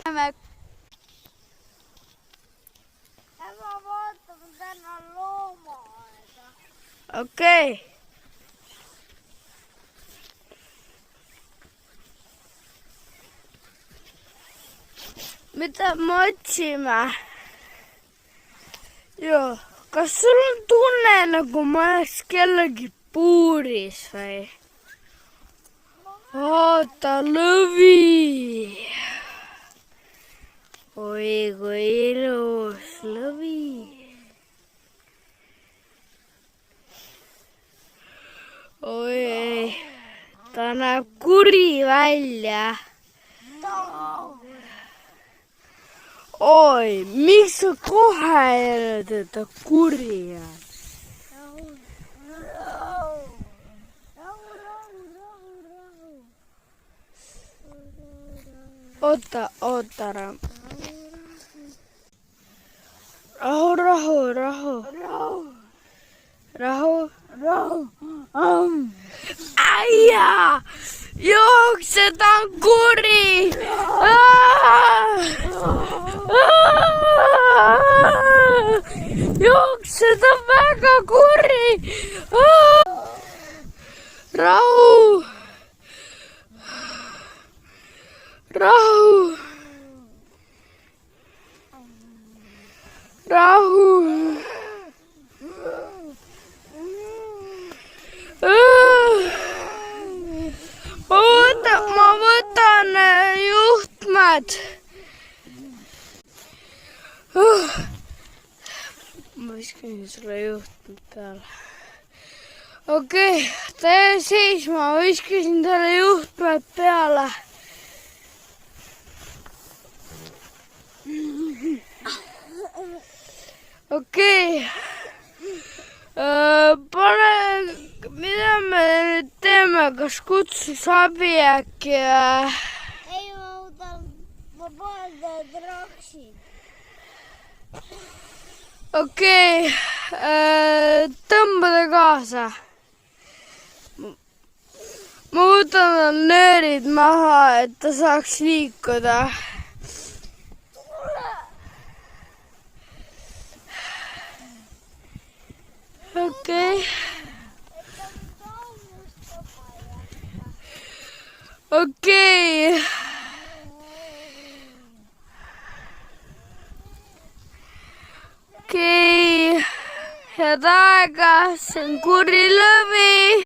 Ma vaatan täna loomaaeda. Okei. Mitä me otsime? Joo. Kas sul on tunne, nagu ma oleks kellegi puuris või? Vaata lõvi. Oi, kui ilus lõvi. Oi, ta näeb kuri välja. Oi, miks sa kohe jälle teda kuri jääd? Oota, Rahu. Äijä! Juokse, ta on kuri! Juokse, ta on väga kuri! Rahu! Ma võtan juhtmed. Ma viskasin sulle juhtmed peale. Okei, tee seisma, ma viskasin talle juhtmed peale. Okei. Mida me nüüd teeme, kas kutsus abi äkki? Ei, ma panen teid raksin. Okei, tõmba ta kaasa. Ma võtan tal nöörid maha, et ta saaks liikuda. Okei. Okei. Head aega, see on kuri lõvi.